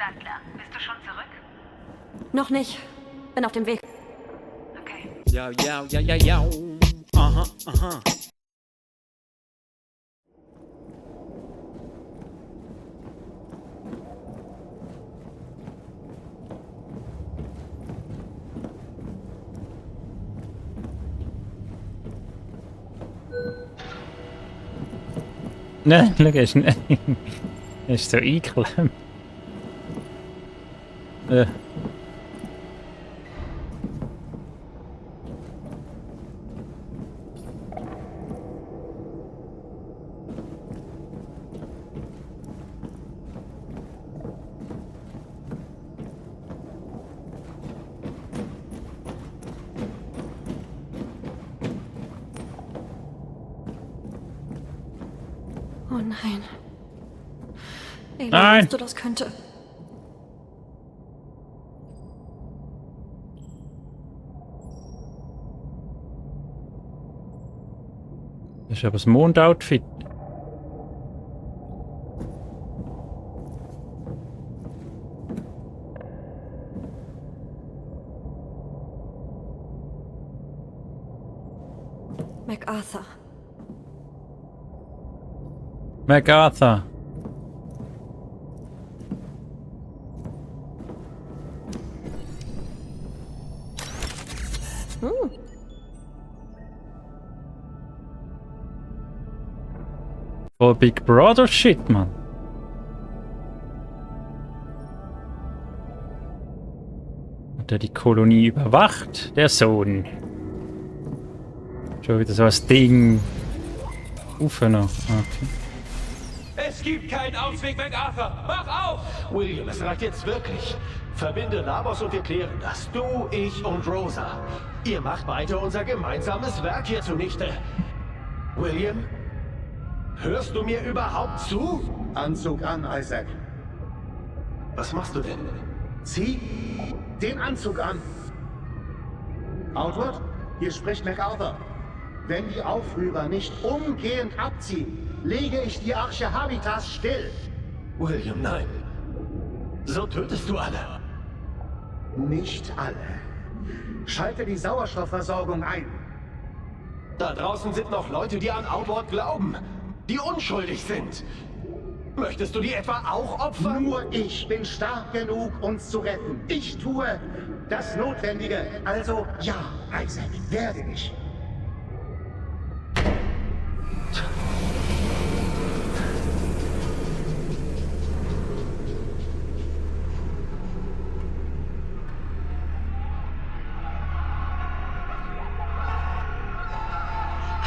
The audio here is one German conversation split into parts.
Standler. Bist du schon zurück? Noch nicht. Bin auf dem Weg. Okay. Ja, ja, ja, ja, ja. Aha, aha. Nein, schau, er ist so eingeklemmt. Oh nein. Ey, Nein. du das könnte. Das ist aber das Mondoutfit. MacArthur. MacArthur. Voll Big Brother Shit, Mann. Und der die Kolonie überwacht, der Sohn. Schon wieder so ein Ding. Noch. Okay. Es gibt keinen Ausweg, MacArthur! Mach auf! William, es reicht jetzt wirklich. Verbinde Labos und wir klären das. Du, ich und Rosa. Ihr macht beide unser gemeinsames Werk hier zunichte. William? Hörst du mir überhaupt zu? Anzug an, Isaac. Was machst du denn? Zieh den Anzug an. Outward, hier spricht MacArthur. Wenn die Aufrührer nicht umgehend abziehen, lege ich die Arche Habitas still. William, nein. So tötest du alle. Nicht alle. Schalte die Sauerstoffversorgung ein. Da draußen sind noch Leute, die an Outward glauben. Die unschuldig sind. Möchtest du die etwa auch opfern? Nur ich bin stark genug, uns zu retten. Ich tue das Notwendige. Also ja, Isaac, werde ich.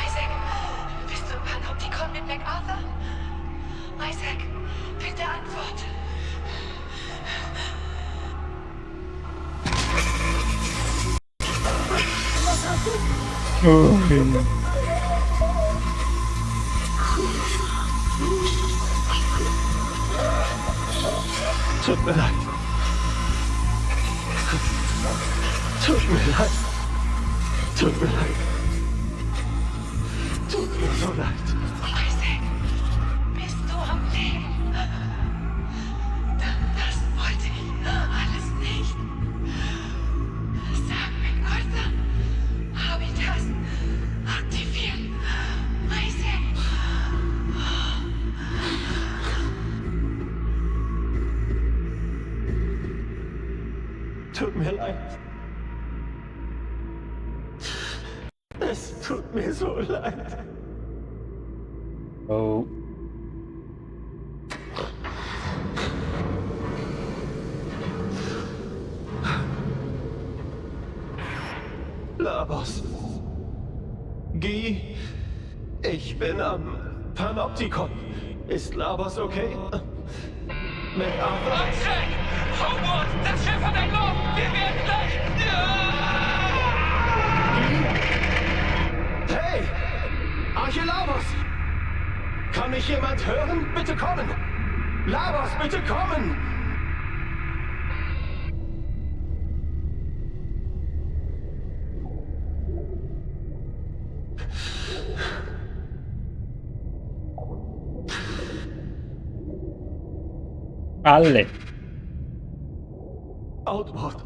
Isaac, bist du im Panoptikon mit MacArthur? Isaac, bitte antworte. Tut mir leid. Tut mir leid. Tut mir leid. Tut mir so leid. Isaac, bist du am Leben? Das wollte ich alles nicht. Sag MacArthur, Habitas aktivieren. Isaac. Tut mir leid. Es tut mir so leid. Oh. Labos. Guy, ich bin am Panoptikon. Ist Labos okay? MacArthur? Isaac! Homeward! Das Schiff hat entlohnt! Wir werden gleich... Hey! Arche Labos! Kann mich jemand hören? Bitte kommen! Labos, bitte kommen! Alle. Outward.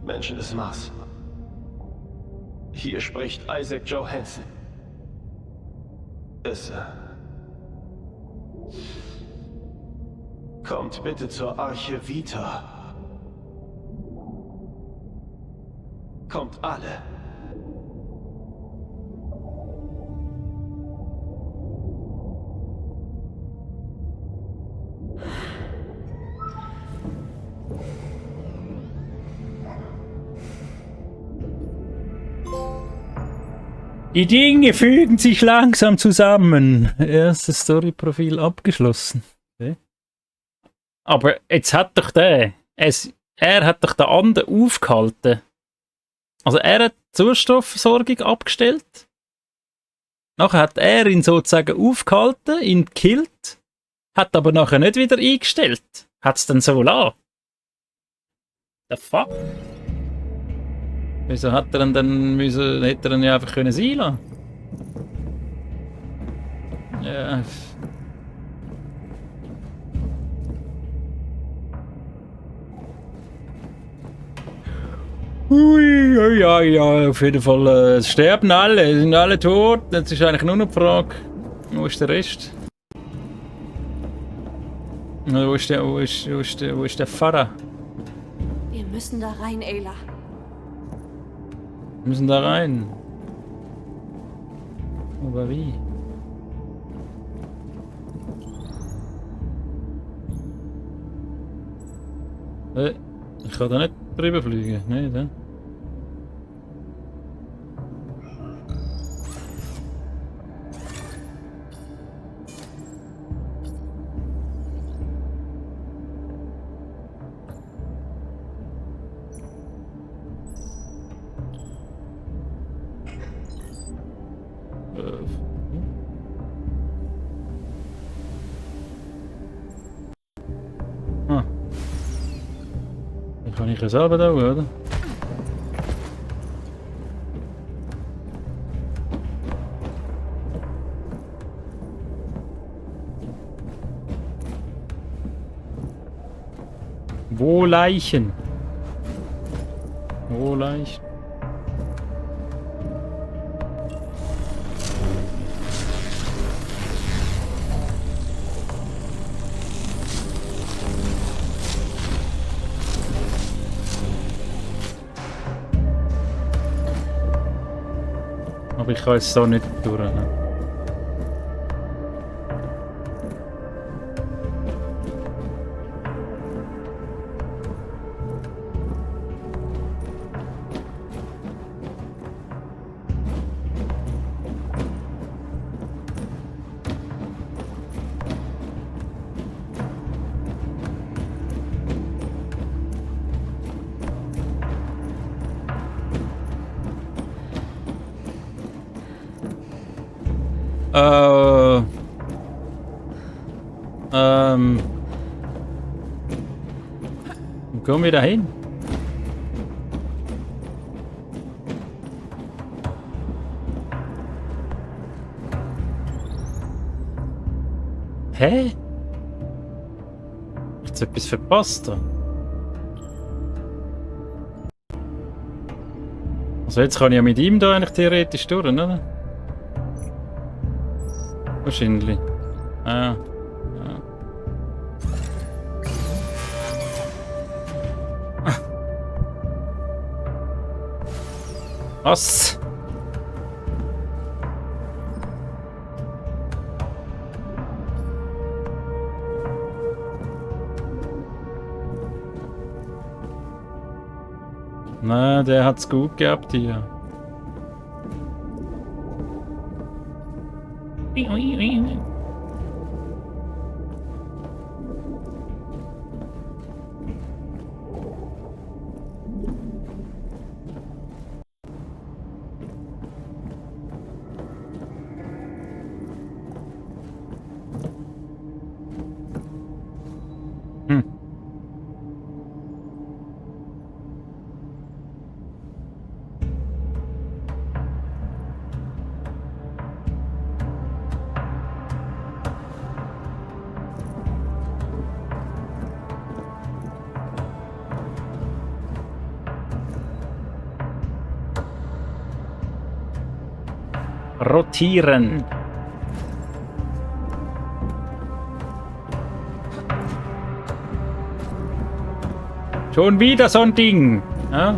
Menschen des Mars. Hier spricht Isaac Johansson. Kommt bitte zur Arche Vita. Kommt alle. Die Dinge fügen sich langsam zusammen. Erstes Story-Profil abgeschlossen. Okay. Aber jetzt hat doch er hat doch den anderen aufgehalten. Also er hat die Sauerstoffversorgung abgestellt. Nachher hat er ihn sozusagen aufgehalten, ihn gekillt, hat aber nachher nicht wieder eingestellt. Hat es dann so lassen? The fuck? Wieso hat er ihn dann hätte er ihn ja einfach können sein lassen? Ja. Ui, ja, auf jeden Fall. Es sterben alle, sind alle tot. Jetzt ist eigentlich nur noch die Frage, wo ist der Rest? Wo ist der Pfarrer? Wir müssen da rein, Ayla. Wir müssen da rein. Aber wie? Ich kann da nicht drüber fliegen, nicht, ne? Kann ich ja selber da, oder? Wo Leichen? Wo Leichen? Aber ich kann jetzt da nicht durch. Ne? Wo kommen wir da hin? Hä? Jetzt etwas verpasst da. Also jetzt kann ich ja mit ihm da eigentlich theoretisch durch, oder? Wahrscheinlich. Ah. Was? Na, der hat's gut gehabt hier. rotieren. Schon wieder so ein Ding. Ja?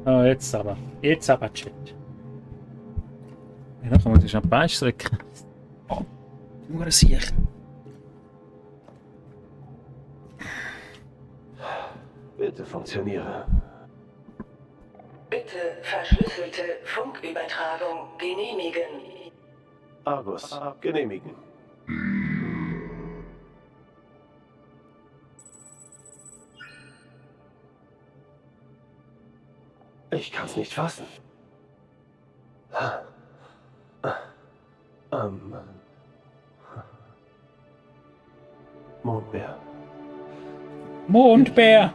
Oh, jetzt aber. Jetzt aber, Chat. Ja, kann man die Champagne strecken. Oh, nur sicher. Bitte funktioniere. Bitte verschlüsselte Funkübertragung genehmigen. Argus, genehmigen. Ich kann's nicht fassen. Mondbär. Mondbär.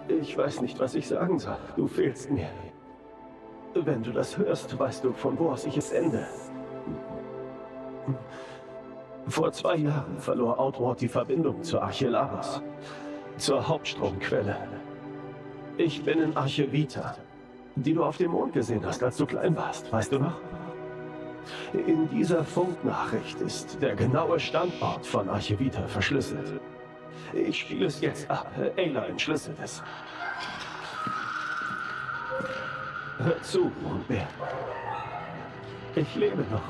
Ich weiß nicht, was ich sagen soll. Du fehlst mir. Wenn du das hörst, weißt du, von wo aus ich es ende. Vor 2 Jahren verlor Outward die Verbindung zur Arche Labos, zur Hauptstromquelle. Ich bin in Arche Vita, die du auf dem Mond gesehen hast, als du klein warst. Weißt du noch? In dieser Funknachricht ist der genaue Standort von Arche Vita verschlüsselt. Ich spiele es jetzt ab. Ayla entschlüsselt es. Hör zu, Mondbär. Ich lebe noch.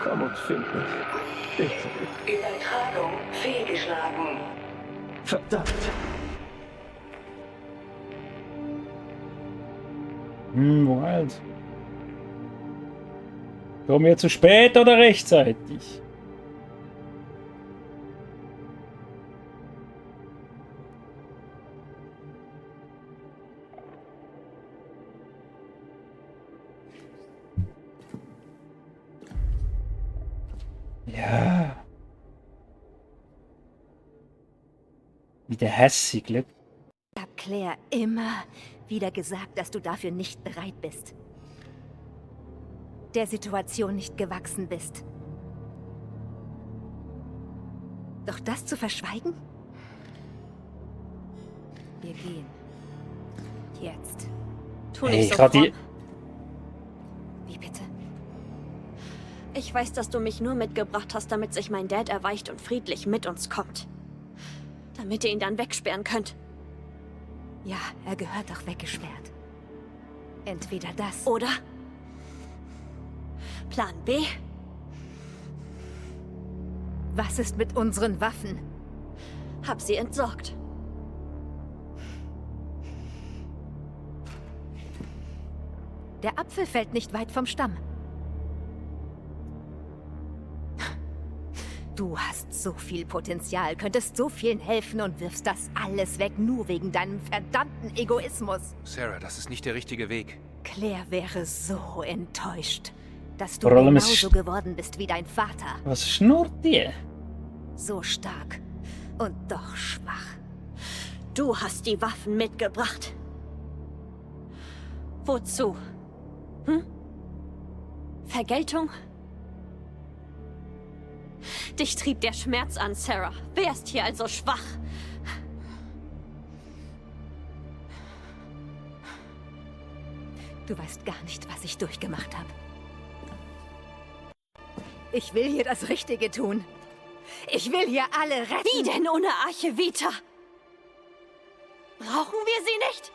Komm und find mich. Bitte. Übertragung fehlgeschlagen. Verdammt. Wild. Kommen wir zu spät oder rechtzeitig? Ja. Wieder hässig, Glück. Ich hab Claire immer wieder gesagt, dass du dafür nicht bereit bist. Der Situation nicht gewachsen bist. Doch das zu verschweigen? Wir gehen. Jetzt. Tu Hey, nicht so grad die- fromm. Wie bitte? Ich weiß, dass du mich nur mitgebracht hast, damit sich mein Dad erweicht und friedlich mit uns kommt. Damit ihr ihn dann wegsperren könnt. Ja, er gehört doch weggesperrt. Entweder das Oder? Plan B? Was ist mit unseren Waffen? Hab sie entsorgt. Der Apfel fällt nicht weit vom Stamm. Du hast so viel Potenzial, könntest so vielen helfen und wirfst das alles weg, nur wegen deinem verdammten Egoismus. Sarah, das ist nicht der richtige Weg. Claire wäre so enttäuscht, dass du Vor allem genauso ist- geworden bist wie dein Vater. Was schnurrt ihr? So stark und doch schwach. Du hast die Waffen mitgebracht. Wozu? Vergeltung? Dich trieb der Schmerz an, Sarah. Wer ist hier also schwach? Du weißt gar nicht, was ich durchgemacht habe. Ich will hier das Richtige tun. Ich will hier alle retten. Wie denn ohne Arche Vita? Brauchen wir sie nicht?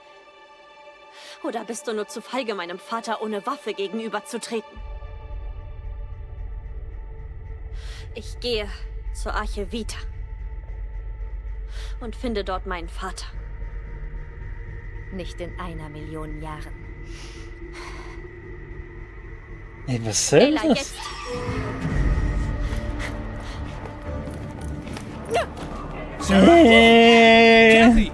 Oder bist du nur zu feige, meinem Vater ohne Waffe gegenüberzutreten? Ich gehe zur Arche Vita und finde dort meinen Vater. Nicht in 1 Million Jahren. Ey, was soll Ayla, das? jetzt! Kathy!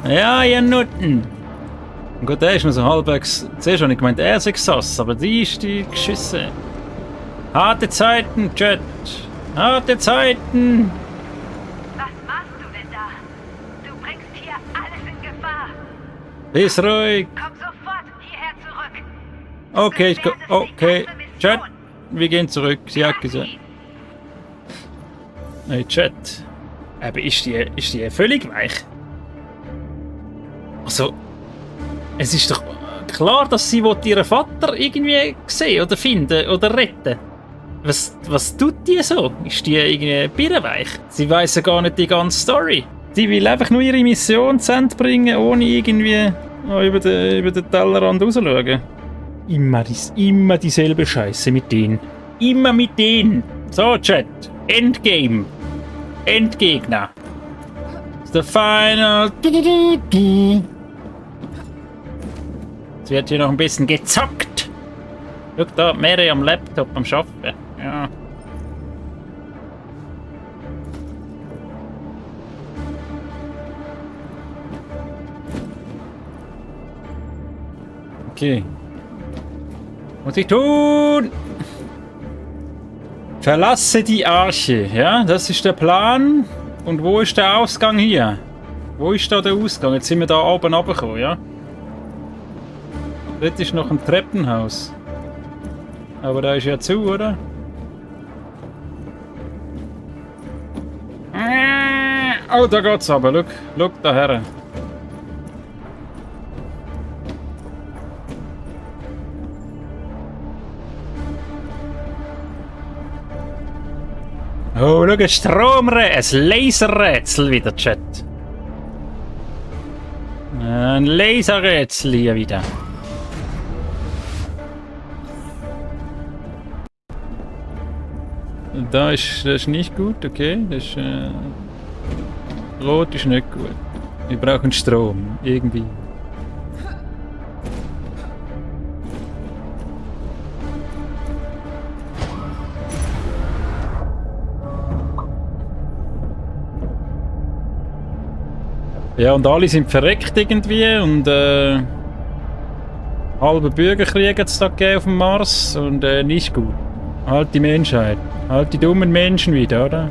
Ja, ihr Nutten. Gut, der ist mir so halbwegs... Zuerst habe ich gemeint, er sei Sass, aber die ist die Geschisse. Harte Zeiten, Jet. Harte Zeiten. Was machst du denn da? Du bringst hier alles in Gefahr. Ist ruhig. Komm sofort hierher zurück. Okay, okay. Jet, wir gehen zurück. Sie hat gesagt. Hey, Jet. Aber ist die völlig weich? Also, es ist doch klar, dass sie ihren Vater irgendwie sehen oder finden oder retten. Was tut die so? Ist die irgendwie birrenweich? Sie weiss ja gar nicht die ganze Story. Sie will einfach nur ihre Mission zu Ende bringen, ohne irgendwie über den Tellerrand rauszuschauen. Immer dieselbe Scheiße mit denen. Immer mit denen. So, Chat. Endgame. Endgegner. The final. Jetzt wird hier noch ein bisschen gezockt. Schau da, Mary am Laptop am Arbeiten. Ja. Okay. Was muss ich tun? Verlasse die Arche. Ja, das ist der Plan. Und wo ist der Ausgang hier? Wo ist da der Ausgang? Jetzt sind wir da oben runtergekommen, ja? Dort ist noch ein Treppenhaus. Aber da ist ja zu, oder? Oh, da geht's aber. Schau da her. Oh, schau, ein Stromrätsel, ein Laserrätsel wieder, Chat. Ein Laserrätsel hier wieder. Das ist nicht gut, okay. Das ist, Rot ist nicht gut. Wir brauchen Strom, irgendwie. Ja, und alle sind verreckt irgendwie und halbe Bürgerkrieg hat es da gegeben auf dem Mars und nicht gut. Halt die Menschheit. Halt die dummen Menschen wieder, oder?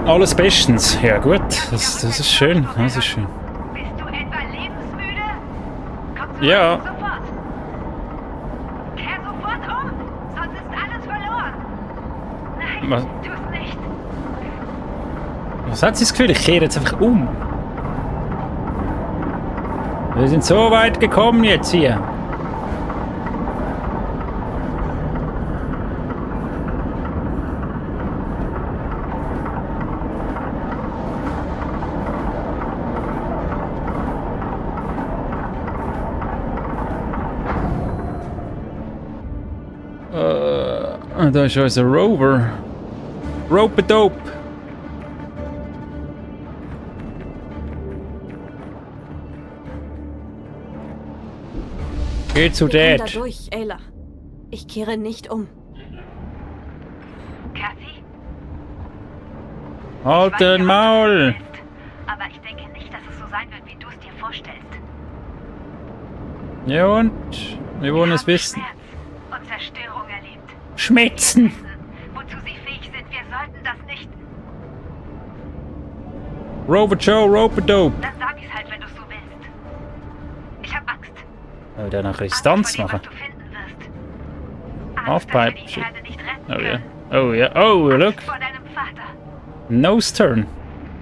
Alles bestens. Ja gut, das ist schön. Das ist schön. Bist du etwa lebensmüde? Komm zurück, Ja. sofort. Kehr sofort um, sonst ist alles verloren. Nein, Was? tu's nicht. Was hat sie das Gefühl? Ich kehre jetzt einfach um. Wir sind so weit gekommen jetzt hier. Da ist unser Rover. Rope-a-dope. Geh zu Wir kommen Dad. da durch, Ayla. Ich kehre nicht um. Kathy? Halt Ich weiß den ja, was du Maul. willst, aber ich denke nicht, dass es so sein wird, wie du es dir vorstellst. Ja und? Wir wollen es haben wissen. Schmerz und Zerstörung erlebt. Schmetzen. Wir wissen, wozu sie fähig sind. Wir sollten das nicht. Rover Joe, Rope-a-dope. Dann sag ich's halt, wenn du's so willst. Ich hab Angst. Oh, dann nachher Angst Distanz vor dem, machen. was du finden wirst. Angst, Halfpipe. dass wir die Erde nicht retten Oh ja. können. Oh ja. Oh, look. Angst vor deinem Vater. Nose turn.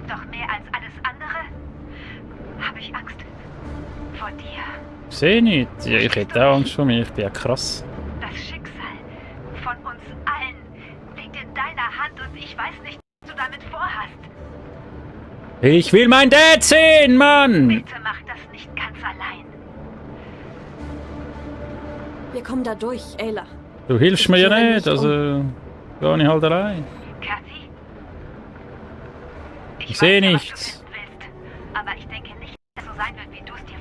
Doch mehr als alles andere habe ich Angst vor dir. Seh nicht. Ja, ich hätte auch Angst vor mir. Ich bin ja krass. Das Schicksal von uns allen liegt in deiner Hand und ich weiß nicht, was du damit vorhast. Ich will mein Dad sehen, Mann! Bitte mach das nicht ganz allein. Wir kommen da durch, Ayla. Du hilfst Ich mir ja kehre nicht, nicht also gehe ich halt allein. Kathy? Ich sehe weiß ja, was du nichts. finden willst.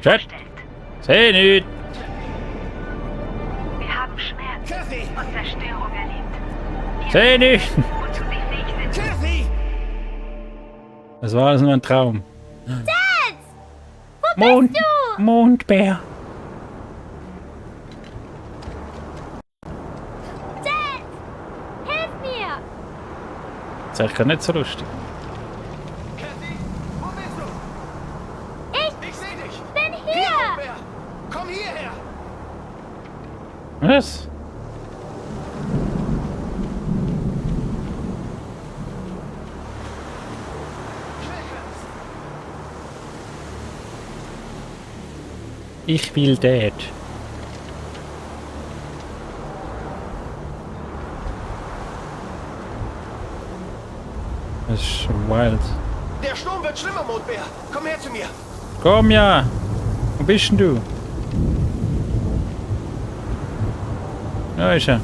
vorstellt. Seh nicht. Wir haben Schmerz und Zerstörung erlebt. Seh nicht. Wozu sie fähig sind. Kathy! Das war alles nur ein Traum. Dad! Wo bist du? Mondbär. Dad! Hilf mir! Das ist eigentlich gar nicht so lustig. Kathy, wo bist du? Ich seh dich! Bin hier! Mondbär! Komm hierher! Was? Ich will Dad. Das ist wild. Der Sturm wird schlimmer, Mondbär! Komm her zu mir! Komm ja! Wo bist denn du? Da ist er.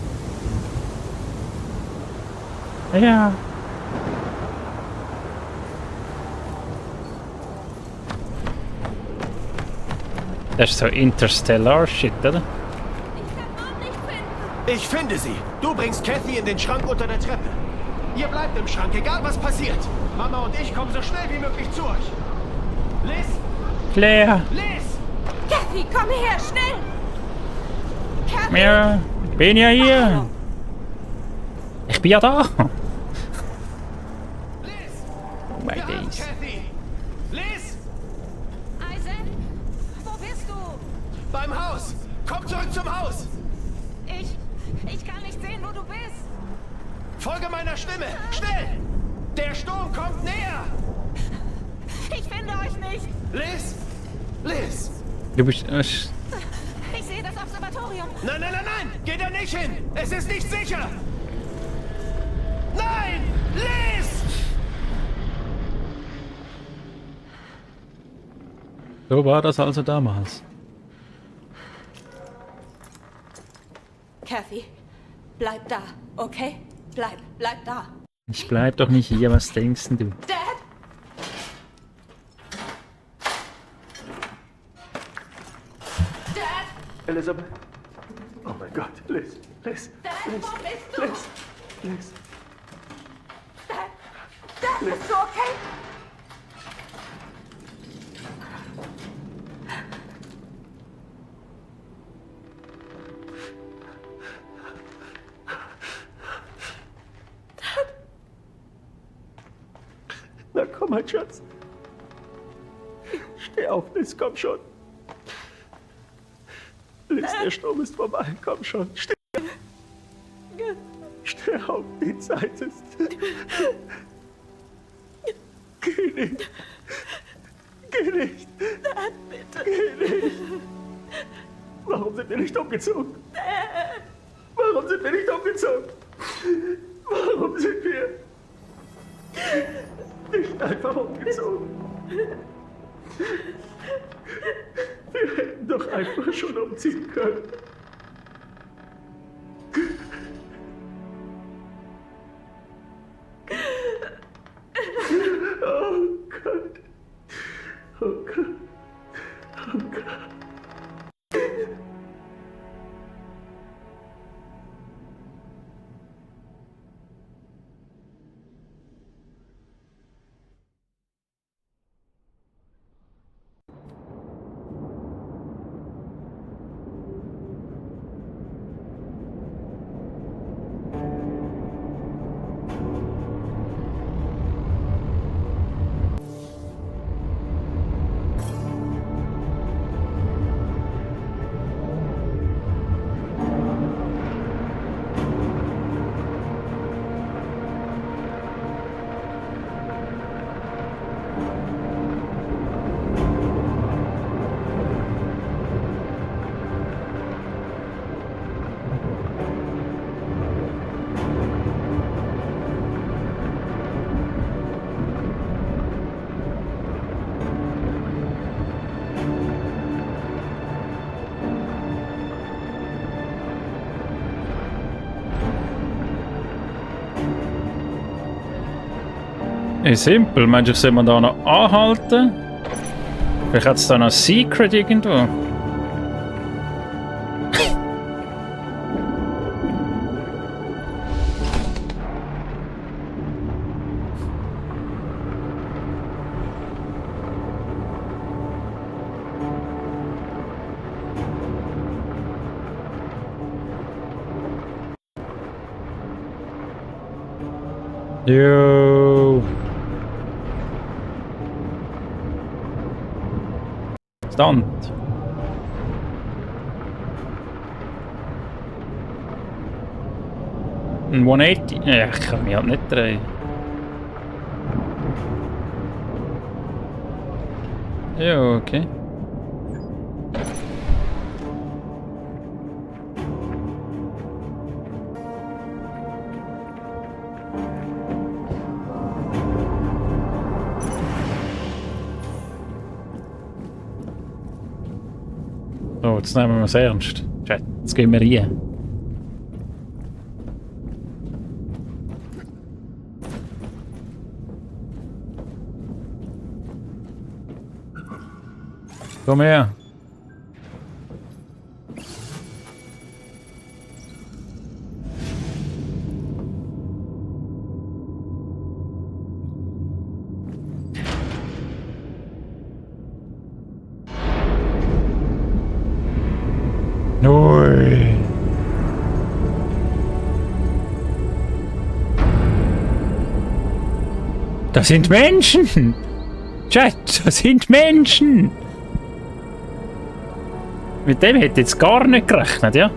Ja. Das ist so Interstellar-Shit, oder? Ich finde sie! Du bringst Kathy in den Schrank unter der Treppe. Ihr bleibt im Schrank, egal was passiert. Mama und ich kommen so schnell wie möglich zu euch. Liz! Claire! Liz! Kathy, komm her, schnell! Kathy! Ja, bin ja hier! Ich bin ja da! Liz! Oh my Wir haben days. Kathy! Liz! Isaac, wo bist du? Beim Haus! Komm zurück zum Haus! Ich kann nicht sehen, wo du bist. Folge meiner Stimme! Schnell! Der Sturm kommt näher! Ich finde euch nicht. Liz! Liz! Du bist... Ich sehe das Observatorium. Nein, nein, nein, nein! Geh da nicht hin! Es ist nicht sicher! Nein! Liz! So war das also damals. Kathy, bleib da, okay? Bleib da. Ich bleib doch nicht hier, was denkst denn du? Dad! Dad! Elizabeth? Oh mein Gott, Liz, Liz, Dad, Liz, wo bist du? Liz, Liz. Dad, bist du okay? Na komm, mein Schatz. Steh auf, Liz, komm schon. Liz, der Sturm ist vorbei, komm schon. Steh auf, die Zeit ist. Geh nicht. Geh nicht. Dad, bitte. Geh nicht. Warum sind wir nicht umgezogen? Warum sind wir nicht umgezogen? Warum sind wir nicht einfach umgezogen? Wir hätten doch einfach schon umziehen können. Oh Gott. Oh Gott. Oh Gott. Simpel, meinst du, soll man da noch anhalten? Vielleicht hat es da noch ein Secret irgendwo. Yo. Stand. Ein 180? Ja, ich kann mich halt nicht drehen. Ja, okay. So, jetzt nehmen wir es ernst. Chat, jetzt gehen wir rein. Komm her. Ui. Das sind Menschen! Chat, das sind Menschen! Mit dem hätte ich jetzt gar nicht gerechnet, ja?